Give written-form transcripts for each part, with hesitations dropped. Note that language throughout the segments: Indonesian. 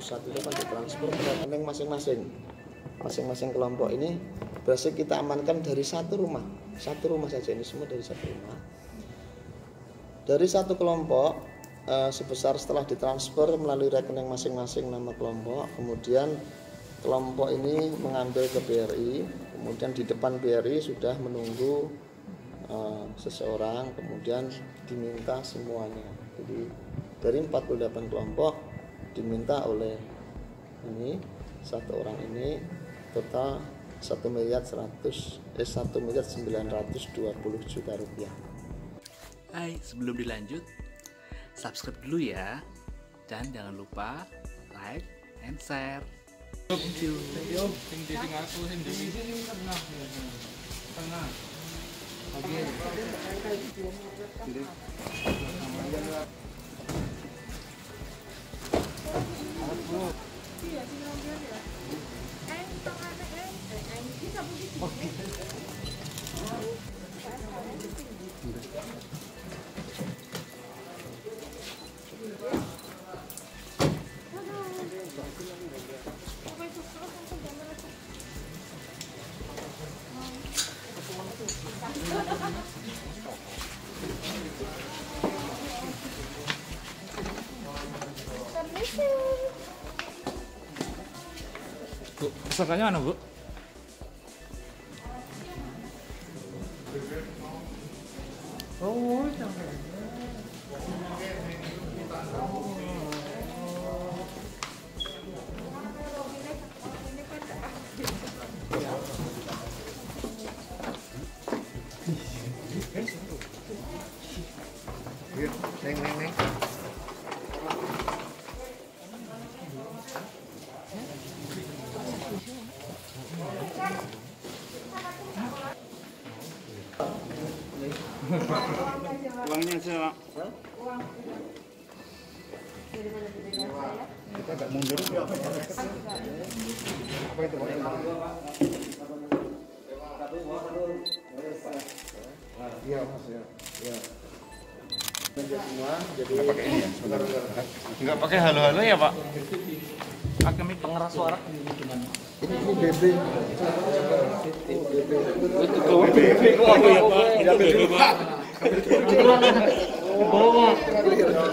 pusat itu kan ditransfer ke rekening masing-masing kelompok. Ini berhasil kita amankan dari satu rumah saja, ini semua dari satu rumah. Dari satu kelompok sebesar setelah ditransfer melalui rekening masing-masing nama kelompok, kemudian kelompok ini mengambil ke BRI, kemudian di depan BRI sudah menunggu seseorang, kemudian diminta semuanya. Jadi dari 48 kelompok diminta oleh ini satu orang ini total 1.920 juta rupiah. Hai, sebelum dilanjut, subscribe dulu ya, dan jangan lupa like and share. Thank you. Bu, pesertanya mana, Bu? Oh, neng. Uangnya aja, Pak. Kita agak mundur. Apa itu, Pak? Iya, Mas, ya. Iya. Semua jadi Nggak pakai ini ya? Enggak pakai halo-halo ya, Pak? Pakai mic pengeras suara. ini BB.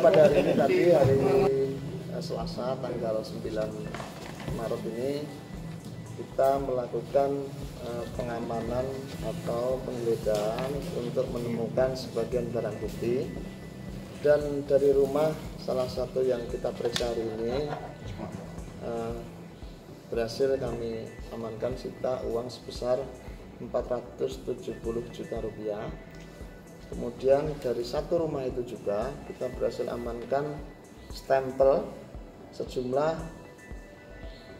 Pada hari ini tadi hari Selasa tanggal 9 Maret ini kita melakukan pengamanan atau penggeledahan untuk menemukan sebagian barang bukti, dan dari rumah salah satu yang kita periksa hari ini berhasil kami amankan sita uang sebesar 470 juta rupiah. Kemudian dari satu rumah itu juga kita berhasil amankan stempel sejumlah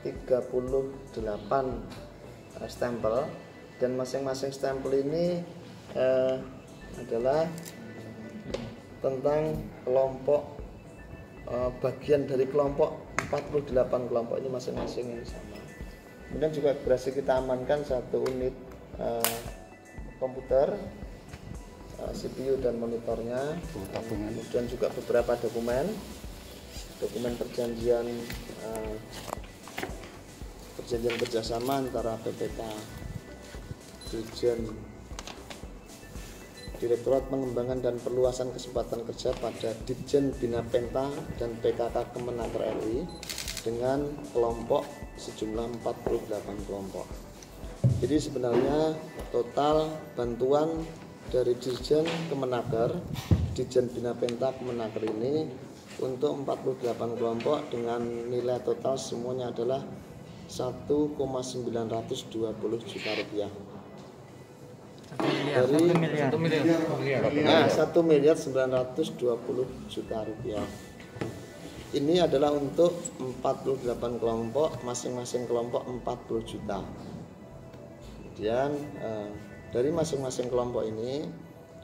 38 stempel, dan masing-masing stempel ini adalah tentang kelompok bagian dari kelompok 48 kelompok ini masing-masing yang sama. Kemudian juga berhasil kita amankan satu unit komputer, CPU dan monitornya, kemudian juga beberapa dokumen perjanjian kerjasama antara PPK Dirjen Direktorat Pengembangan dan Perluasan Kesempatan Kerja pada Ditjen Bina Penta dan PKK Kemenaker RI dengan kelompok sejumlah 48 kelompok. Jadi sebenarnya total bantuan dari Dirjen Kemenaker, Ditjen Bina Penta Kemenaker ini untuk 48 kelompok dengan nilai total semuanya adalah 1,920 juta rupiah. Dari 1.920 juta rupiah. Ini adalah untuk 48 kelompok, masing-masing kelompok 40 juta. Kemudian dari masing-masing kelompok ini,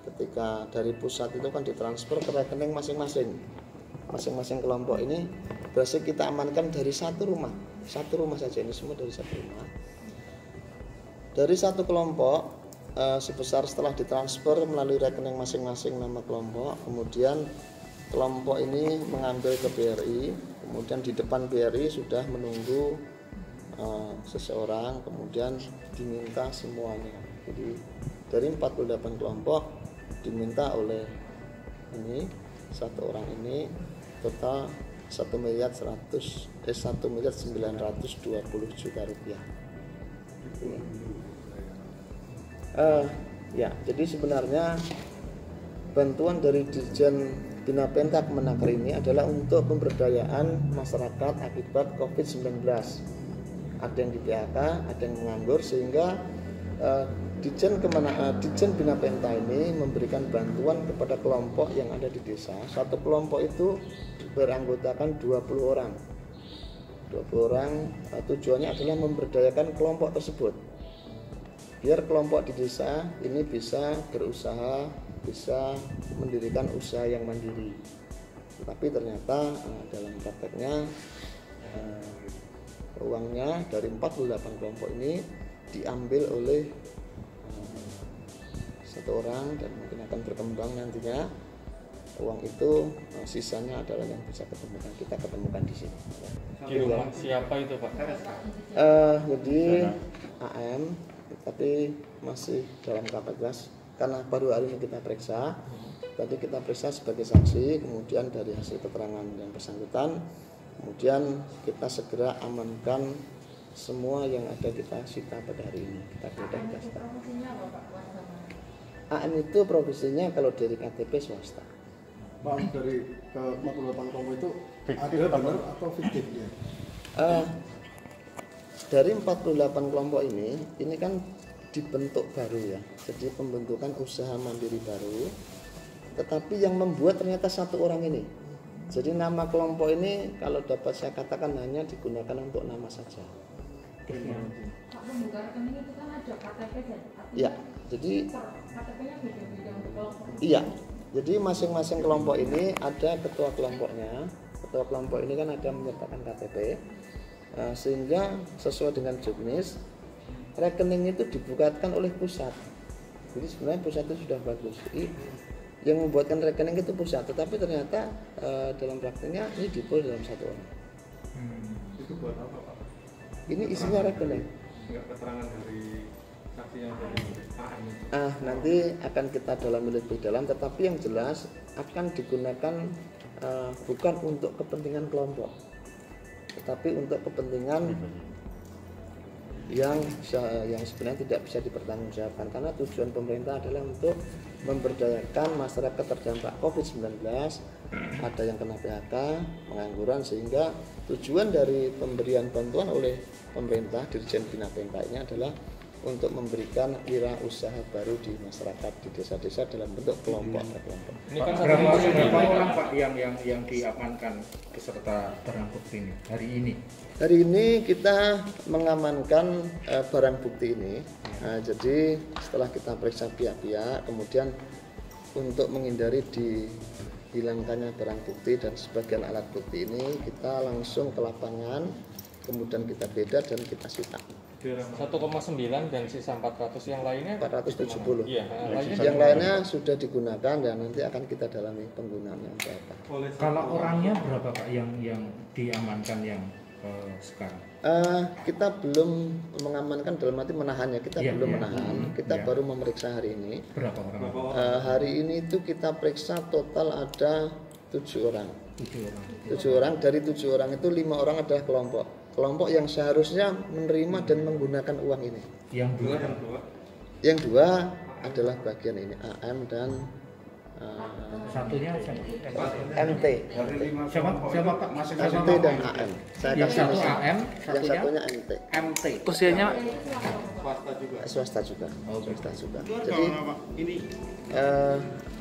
ketika dari pusat itu kan ditransfer ke rekening masing-masing kelompok ini berhasil kita amankan dari satu rumah saja, ini semua dari satu rumah. Dari satu kelompok sebesar setelah ditransfer melalui rekening masing-masing nama kelompok, kemudian kelompok ini mengambil ke BRI, kemudian di depan BRI sudah menunggu seseorang, kemudian diminta semuanya. Jadi dari 48 kelompok diminta oleh ini satu orang ini total 1.920.000.000 rupiah. Ya, jadi sebenarnya bantuan dari Dirjen Bina Penta Kemenaker ini adalah untuk pemberdayaan masyarakat akibat COVID-19. Ada yang di PHK, ada yang menganggur, sehingga Dirjen Bina Penta ini memberikan bantuan kepada kelompok yang ada di desa. Satu kelompok itu beranggotakan 20 orang. 20 orang, tujuannya adalah memberdayakan kelompok tersebut. Biar kelompok di desa ini bisa berusaha, bisa mendirikan usaha yang mandiri. Tapi ternyata dalam prakteknya uangnya dari 48 kelompok ini diambil oleh satu orang dan mungkin akan berkembang nantinya. Uang itu sisanya adalah yang bisa kita ketemukan di sini. Di rumah siapa itu Pak? Jadi AM, tapi masih dalam kapasitas karena baru hari ini kita periksa. Tadi kita periksa sebagai saksi, kemudian dari hasil keterangan yang bersangkutan, kemudian kita segera amankan semua yang ada kita sita pada hari ini. Kita geledah. AM itu profesinya kalau dari KTP swasta. Bang, dari ke 48 kelompok itu ada benar atau fiktif ya? Dari 48 kelompok ini kan dibentuk baru ya. Jadi pembentukan usaha mandiri baru. Tetapi yang membuat ternyata satu orang ini. Jadi nama kelompok ini kalau dapat saya katakan hanya digunakan untuk nama saja. Pak, pembuka rekening itu kan ada KTP dan ya, jadi KTP-nya beda-beda untuk kelompok. Iya. Jadi masing-masing kelompok ini ada ketua kelompoknya. Ketua kelompok ini kan ada menyertakan KTP. Sehingga sesuai dengan juknis rekening itu dibukakan oleh pusat. Jadi sebenarnya pusat itu sudah bagus. Jadi yang membuatkan rekening itu pusat, tetapi ternyata dalam prakteknya ini dipul dalam satu orang. Itu buat apa Pak? Ini isinya rekening. Enggak keterangan dari saksi yang dari AM. Nanti akan kita dalami lebih dalam, tetapi yang jelas akan digunakan bukan untuk kepentingan kelompok, tetapi untuk kepentingan yang sebenarnya tidak bisa dipertanggungjawabkan, karena tujuan pemerintah adalah untuk memberdayakan masyarakat terdampak COVID-19, ada yang kena PHK, pengangguran, sehingga tujuan dari pemberian bantuan oleh pemerintah Dirjen Bina Penta ini adalah untuk memberikan wirausaha baru di masyarakat di desa-desa dalam bentuk kelompok. Ini kan berapa orang Pak yang diamankan beserta barang bukti ini hari ini? Hari ini kita mengamankan barang bukti ini. Jadi setelah kita periksa pihak-pihak, kemudian untuk menghindari dihilangkannya barang bukti dan sebagian alat bukti ini, kita langsung ke lapangan, kemudian kita beda dan kita sita. 1,9 dan sisa 400 yang lainnya 470. Iya, Yang lainnya sudah digunakan dan nanti akan kita dalami penggunaannya untuk apa. Kalau orangnya berapa Pak yang diamankan yang sekarang? Kita belum mengamankan dalam arti menahannya, kita belum menahan, kita baru memeriksa hari ini. Berapa orang? Hari ini itu kita periksa total ada 7 orang. 7 orang. Dari 7 orang itu 5 orang adalah kelompok yang seharusnya menerima dan menggunakan uang ini. Yang dua adalah bagian ini AM dan satunya MT. Siapa Pak? MT dan AM. Saya Yang kasih satu misalnya. AM, Yang satunya MT. MT. Usianya Swasta juga. Swasta juga. Jadi Ini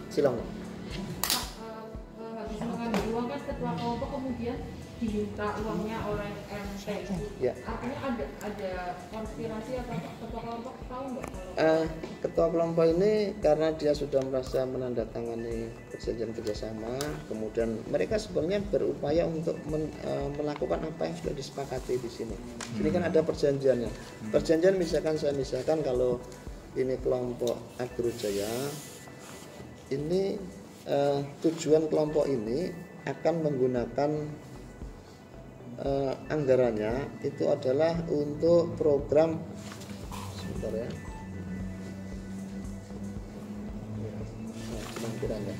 silang. Habis mengambil uang kan ketua kelompok kemudian diminta uangnya oleh MT. Ya. Artinya ada konspirasi atau ketua kelompok tahu nggak kalau Ketua kelompok ini karena dia sudah merasa menandatangani perjanjian kerjasama, kemudian mereka sebenarnya berupaya untuk melakukan apa yang sudah disepakati di sini. Ini kan ada perjanjiannya. Perjanjian misalkan kalau ini kelompok Agrojaya, ini tujuan kelompok ini akan menggunakan anggarannya itu adalah untuk program, sebentar ya, kemungkinannya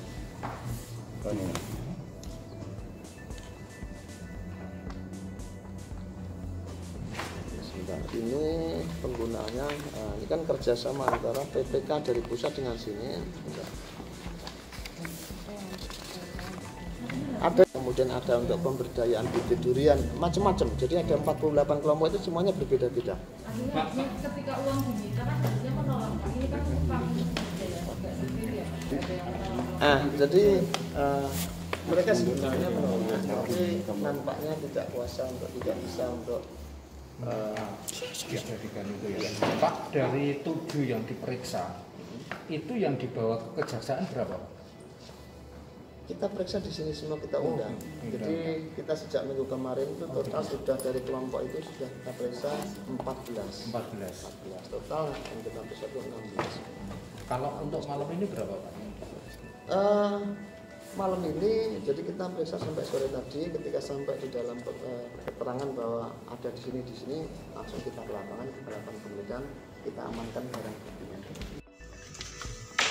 sebentar, ini penggunaannya, ini kan kerjasama antara PPK dari pusat dengan sini. Ada, kemudian ada untuk pemberdayaan bibit durian, macam-macam. Jadi ada 48 kelompok itu semuanya berbeda-beda. Artinya ketika uang diminta kan harusnya menolak, Pak. Ini kan upah ya. Jadi mereka sebenarnya menolak, tapi nampaknya tidak kuasa untuk, tidak bisa untuk dijadikan itu ya. Pak, dari 7 yang diperiksa itu yang dibawa ke kejaksaan berapa, Pak? kita periksa di sini semua, kita undang. Jadi kita sejak minggu kemarin itu total sudah dari kelompok itu sudah kita periksa 14 total, yang kita periksa itu 16. Kalau untuk malam ini berapa, Pak? Malam ini jadi kita periksa sampai sore tadi. Ketika sampai di dalam keterangan bahwa ada di sini langsung kita ke lapangan, kita lakukan penggeledahan, kita amankan barang buktinya.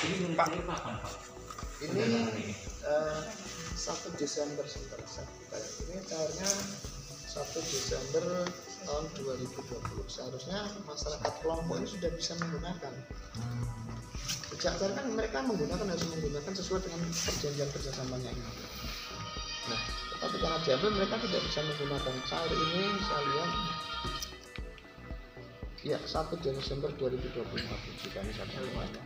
Ini Pak, ini kapan, Pak? Ini 1 Desember sebentar. Ini cairnya 1 Desember tahun 2020. Seharusnya masyarakat kelompok ini sudah bisa menggunakan. Sejak cair kan mereka harus menggunakan sesuai dengan perjanjian kerjasamanya ini. Nah, tetapi karena diambil mereka tidak bisa menggunakan cair ini. Saya lihat ya 1 Desember 2024 jika ini satu semuanya.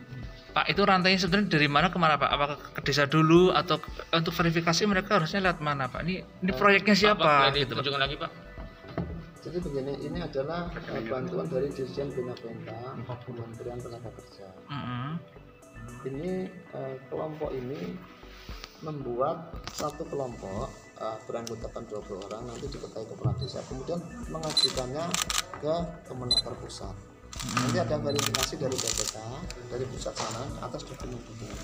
Pak, itu rantainya sebenarnya dari mana ke mana, Pak? Apakah ke desa dulu atau untuk verifikasi mereka harusnya lihat mana, Pak? Ini proyeknya siapa? Gitu, Pak. Lagi, Pak. Jadi begini, ini adalah bantuan dari Dirjen Bina Pemda, Kementerian Tenaga Kerja. Ini kelompok ini membuat satu kelompok beranggotakan 20 orang, nanti diketahui kepala desa, kemudian mengajukannya ke Kemenaker Pusat. Nanti ada verifikasi dari BPK, dari pusat sana atas dokumen-dokumen.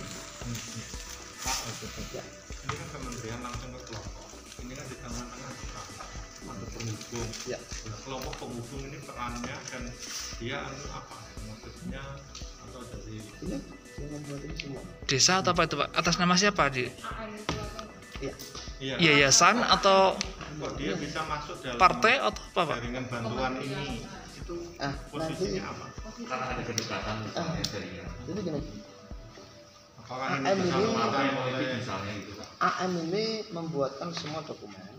Pak, ini kan kementerian langsung ke kelompok. Ini kan di tengah-tengah ada penghubung. Ya. Nah, kelompok penghubung ini perannya dan dia apa? Maksudnya atau dari ini yang membuat ini semua. Desa atau apa itu, Pak? Atas nama siapa, Di? Iya. Yayasan atau kok dia bisa masuk dalam partai atau apa, Pak? jaringan bantuan ini? Itu posisinya apa? Karena ada kedekatan misalnya jaringan. Jadi gini, Apakah ini AM bisa ini memakai oleh Misalnya gitu, Pak. AM ini membuatkan semua dokumen,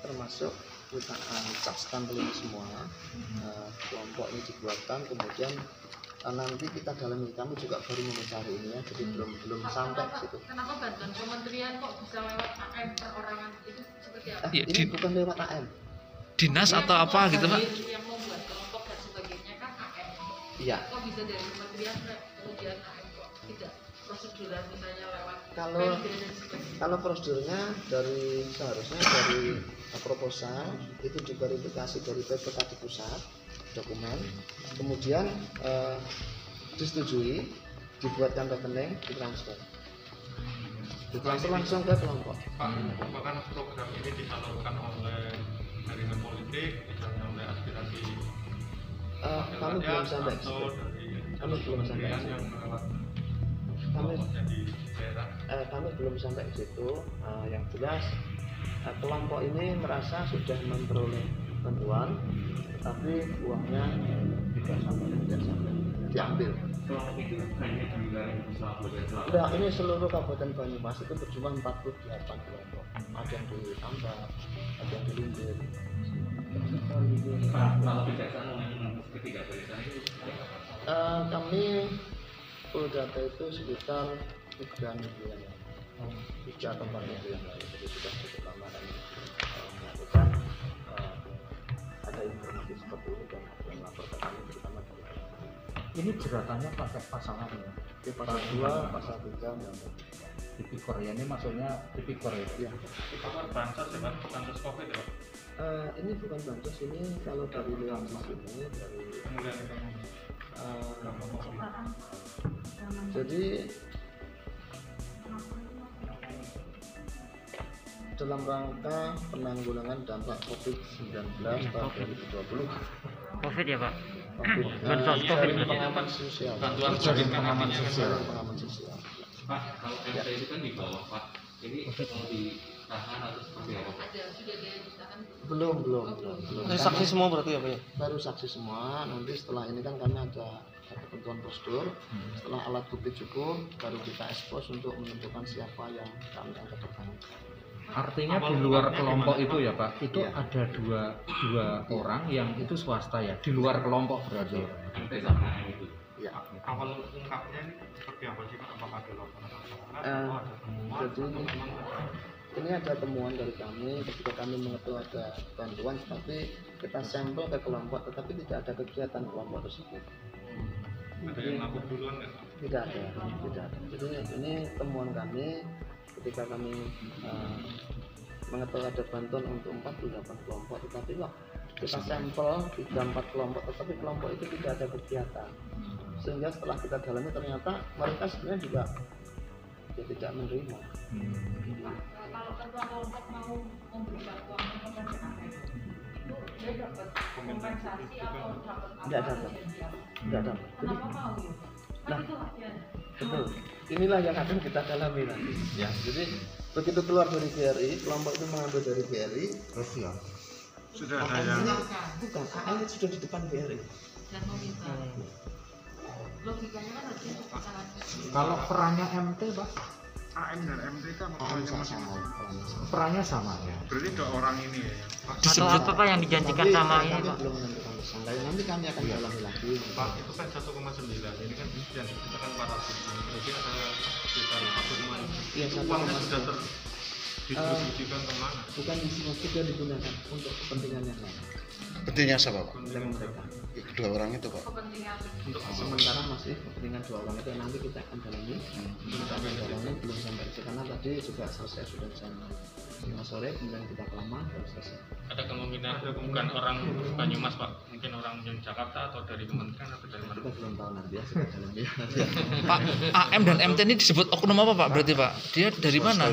termasuk kita cap stempel ini semua. Kelompok ini dibuatkan, kemudian nanti kita dalami, kami juga baru mencari ini ya, jadi belum sampai ke situ. Kenapa bantuan kementerian kok bisa lewat AM perorangan itu seperti apa? Ya, Ini bukan lewat AM. Dinas atau apa gitu, Pak? Yang membuat kelompok dan sebagainya kan AM. Iya. Kok bisa dari kementerian kemudian AM kok tidak proseduran misalnya lewat Kalau PMD dan sebagainya? prosedurnya seharusnya dari proposal itu diverifikasi dari PPK di pusat dokumen, kemudian disetujui, dibuatkan rekening, ditransfer langsung ke kelompok. Pak, apakah program ini disalurkan oleh jaringan politik, misalnya oleh aspirasi Kami belum sampai ke situ. Kami belum sampai ke situ. Kami belum sampai ke situ. Yang jelas kelompok ini merasa sudah memperoleh bantuan, tapi uangnya tidak sampai diambil. Kelompok itu hanya di wilayah Selatan. Udah, ini seluruh Kabupaten Banyumas itu berjumlah 48 kelompok. Ada yang di Tambak, ada yang di Lumbir. Kalau kejaksaan ketiga barisan itu Kami full data itu sekitar 3 minggu yang lalu, 3 atau 4 minggu yang lalu. Jadi sudah cukup lama kami melakukan ada informasi seperti ini dan melapor ke kami, terutama dari Ini jeratannya pakai pasal apa ya? di pasal 2, pasal 3 dan Tipikor ya, ini maksudnya tipikor ya? ya. bansos ya Pak, bansos COVID ya Pak? Ini bukan bansos, ini kalau dari luar sini dari Pemulihan ekonomi. jadi dalam rangka penanggulangan dampak COVID-19 tahun 2020. COVID ya Pak? COVID, COVID. pengaman sosial. Bantuan Jaring pengaman sosial. Pengaman sosial. Pak, kalau MT itu kan di bawah Pak. Ini mau ditahan atau seperti apa Pak? Belum. Saksi semua berarti ya Pak ya? Baru saksi semua. Nanti setelah ini kan karena ada ketentuan prosedur. Setelah alat bukti cukup, baru kita ekspos untuk menentukan siapa yang kami angkat tersangka. Artinya di luar kelompok itu ya Pak, itu ada dua orang yang itu swasta ya, di luar kelompok berarti. MT sama M itu. Ya. Awal ungkapnya ini seperti apa sih Pak? Apakah ada laporan atau ada temuan? Jadi ini ada temuan dari kami ketika kami mengetahui ada bantuan, tetapi kita sampel ke kelompok, tetapi tidak ada kegiatan kelompok tersebut. Ada yang lapor duluan nggak Pak? Tidak ada. Jadi ini temuan kami ketika kami mengetahui ada bantuan untuk 48 kelompok, tetapi kok kita sampel 34 kelompok, tetapi kelompok itu tidak ada kegiatan. Sehingga setelah kita dalami ternyata mereka sebenarnya juga tidak menerima. Kalau ketua kelompok mau memberikan uang kepada AMM, itu dia dapat kompensasi atau dapat apa? Tidak dapat. Kenapa mau ya? Kan itu haknya. Betul. Inilah yang akan kita dalami nanti. Ya. Jadi begitu keluar dari GRI, kelompok itu mengambil dari GRI, sosial. Sudah ada yang Bukan, AM sudah di depan GRI. Dan meminta. Logikanya kan harusnya sangat. Kalau perannya MT Pak, AM dan MT kan AM makanya sama. perannya sama ya. berarti ada orang ini ya Pak? Atau apa Pak yang dijanjikan Tapi sama ini kami Pak? belum menentukan tersangka. Nanti kami akan dalami lagi. Pak, itu kan 1,9, ini kan yang kita kan 400, berarti ada sekitar 1,5. Iya, Itu uangnya sudah terdistribusikan kemana? Bukan sudah digunakan untuk kepentingan yang lain. Kepentingan siapa Pak? Kepentingan mereka. Kedua orang itu Pak. Kepentingan Untuk apa? Sementara masih kepentingan dua orang itu nanti kita akan dalami. Kita akan dalami belum sampai ke karena tadi juga selesai sudah jam 5 sore, kemudian kita kelamaan baru selesai. Ada kemungkinan bukan orang Banyumas Pak, mungkin orang yang Jakarta atau dari kementerian atau dari mana? Kita belum tahu nanti ya, kita dalami. Pak, AM dan MT ini disebut oknum apa Pak? Berarti Pak, dia dari mana?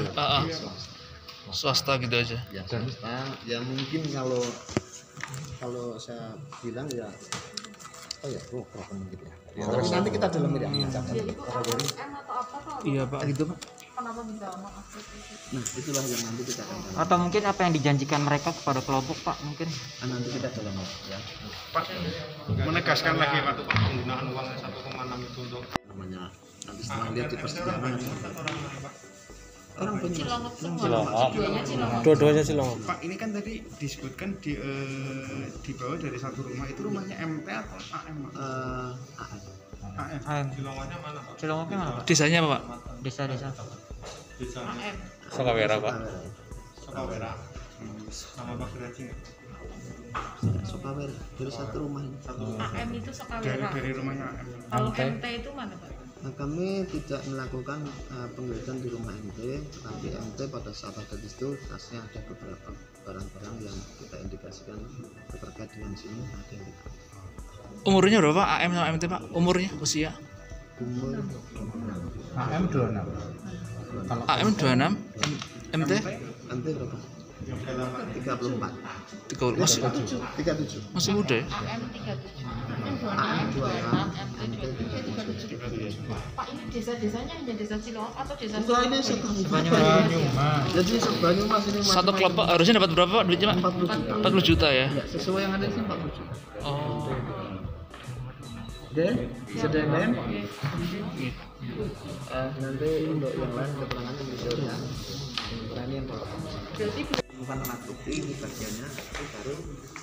Swasta gitu aja. Ya, swasta. Ya mungkin kalau saya bilang ya, gitu ya. Tapi nanti kita dalami ya. M atau apa Pak? Iya Pak, gitu Pak. Kenapa minta maaf? Nah, itulah yang nanti kita akan dalami. Atau mungkin apa yang dijanjikan mereka kepada kelompok Pak mungkin? Nanti kita dalami ya. Pak, menegaskan lagi Pak, penggunaan uangnya 1,6 itu untuk Namanya nanti setelah lihat di persidangan orang punya Dua-duanya Cilongok. Pak, ini kan tadi disebutkan di bawah dari satu rumah, itu rumahnya MT atau AM? AM. Cilongoknya mana Pak? Cilongoknya mana Pak? Desanya apa Pak? Desa-desa. Desanya Sokawera Pak. Sokawera. Sama Pak Siraji nggak? Sokawera dari satu rumah ini. AM itu Sokawera. Dari rumahnya AM. Kalau MT itu mana Pak? Nah, kami tidak melakukan penggeledahan di rumah MT, tetapi MT pada saat ada di situ tasnya ada beberapa barang-barang yang kita indikasikan terkait dengan sini ada yang kita. Umurnya berapa Pak? AM sama MT Pak? Umurnya, usia? Umur AM 26. Kalau AM 26, MT MT berapa? 34. 37. Masih muda ya? AM 37. AM 26. MT 37. Pak, ini desa-desanya hanya desa Cilongok atau desa Enggak, ini Banyumas. Jadi Banyumas ini Satu kelompok harusnya dapat berapa Pak duitnya Pak? 40 juta ya? Ya, sesuai yang ada sih 40 juta. Oh. Oke, sudah Dan? Nanti untuk yang lain keterangannya bisa ya. Ini yang berarti bukan alat bukti, ini bagiannya, itu baru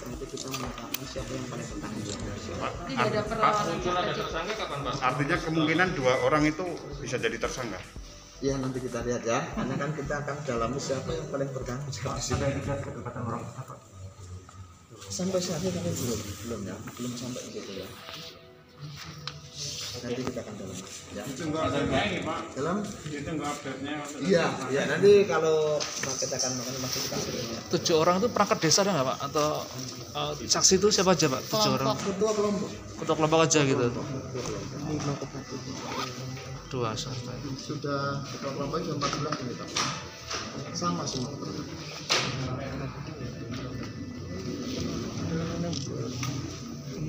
nanti kita menetapkan siapa yang paling bertanggung jawab. tidak ada perlawanan. Muncul ada tersangka kapan Pak? Artinya kemungkinan dua orang itu bisa jadi tersangka. Ya nanti kita lihat ya, karena kan kita akan dalami siapa yang paling bertanggung jawab. Ada indikasi kedekatan orang apa? Sampai saat ini kami belum ya, belum sampai gitu ya. Nanti kita akan dalami. Ya. Itu enggak ada lagi Pak. Dalam? Itu enggak update-nya. Iya, ya nanti kalau kita akan makan masih kita ya. 7 orang itu perangkat desa ada nggak Pak? Atau saksi itu siapa aja Pak? 7 orang. Ketua kelompok. Ketua kelompok aja gitu. Ini kelompok satu. dua serta. Sudah kelompok sudah 14 ini Pak. Sama semua.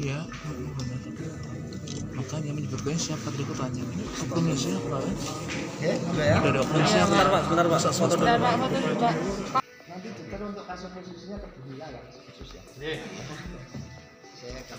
Iya, benar. Makanya menyebutkan siapa tadi aku tanya ini oknumnya siapa? Udah ya. Dari oknum siapa? Sebentar Pak. Foto dulu. Nanti detail untuk kasus khususnya ke Bumila ya, khususnya. Saya akan